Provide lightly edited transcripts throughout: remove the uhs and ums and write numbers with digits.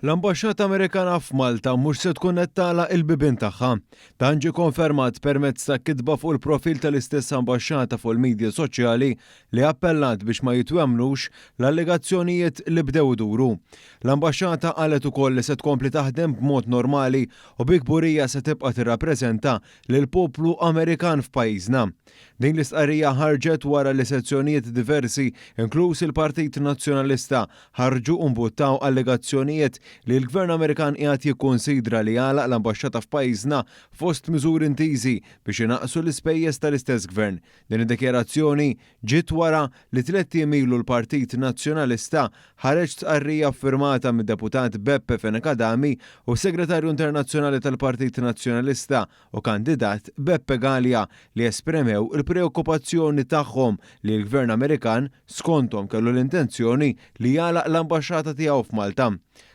L-Ambaxxata Amerikana f'Malta mhux se tkun qed tagħlaq il-bibien tagħha. Dan ġie konfermat permezz ta' kitba fuq il-profil tal-istess ambaxxata fuq il-midja soċjali li appellat biex ma jitwemmnux l-allegazzjonijiet li bdew iduru. L-ambaxxata qalet ukoll li se tkompli taħdem b'mod normali u bi kburija se tibqa' tirrappreżenta lill-poplu Amerikan f'pajjiżna. Din l-istqarrija ħarġet wara li sezzjonijiet diversi, inkluż il-Partit Nazzjonalista, ħarġu u mbuttaw allegazzjonijiet li l-Gvern Amerikan qiegħed jikkunsidra li jagħlaq l-ambaxxata f'pajjiżna fost miżuri intiżi biex inaqsu l-ispejjeż tal-istess gvern. Din id-dikjarazzjoni ġiet wara li 3 ijiem ilu l-Partit Nazzjonalista ħareġ stqarrija ffirmata mid-deputat Beppe Fenekadami u segretarju internazzjonali tal-Partit Nazzjonalista u kandidat Beppe Gallia li espremew il-preokkupazzjoni tagħhom li l-Gvern Amerikan skonthom kellu l-intenzjoni li jagħlaq l-ambaxxata tiegħu f'Malta.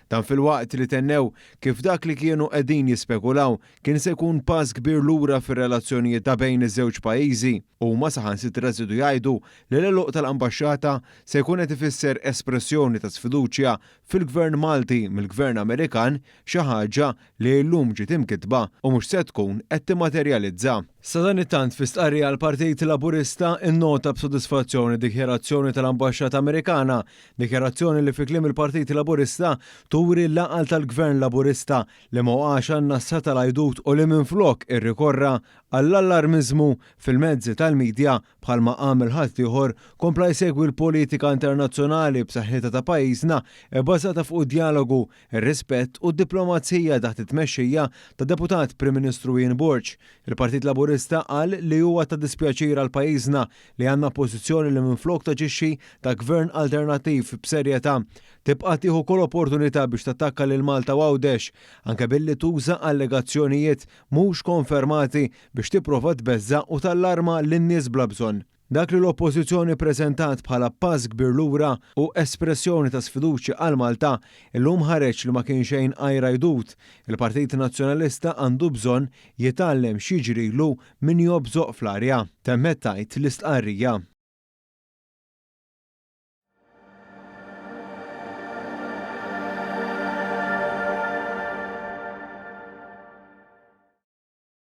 Dan fil-waqt li tennew kif dak li kienu qegħdin jispekulaw kien se jkun pass kbir lura fir-relazzjonijiet ta' bejn iż-żewġ pajjiżi u huma saħansitra żidu jgħidu li l-għeluq tal-ambaxxata se jkun qed ifisser espressjoni ta' sfiduċja fil-Gvern Malti mill-Gvern Amerikan, xi ħaġa li llum ġiet imkitba u mhux se tkun qed timmaterjalizza. Sa dan it-tant fi stqarrija l-Partit Laburista innota b'sodisfazzjoni dikjarazzjoni tal-Ambaxxata Amerikana, dikjarazzjoni li fi kliem il-Partit Laburista turi l-laqal tal-Gvern Laburista li ma waqax għandna s-satellajt u li minflok irrikorra għall-allarmiżmu fil-mezzi tal-medja bħalma għamel ħadd ieħor kompla jsegwi l-politika internazzjonali b'saħħitha ta' pajjiżna bbażata fuq id-dialogu, ir-rispett u d-diplomazija taħt it-tmexxija ta' Deputat Prim Ministru Ian Burch. Il-Partit Laburista qal li huwa ta' dispjaċir għal pajjiżna li għandna pożizzjoni li minflok taġixxi ta' gvern alternattiv b'serjetà tibqa' tieħu kull opportunità biex tattakka lil Malta u Għawdex anke billi tuża allegazzjonijiet mhux konfermati biex tipprova tbeżza u tallarma lin-nies bla bżonn. Dak li l-oppożizzjoni ppreżentat bħala pass kbir lura u espressjoni ta' sfiduċja għal Malta illum ħareġ li ma kien xejn qajra jdud. Il-Partit Nazzjonalista għandu bżonn jitgħallem x'jiġrilu min jobżoq fl-arja. Temmet tgħid l-istqarrija.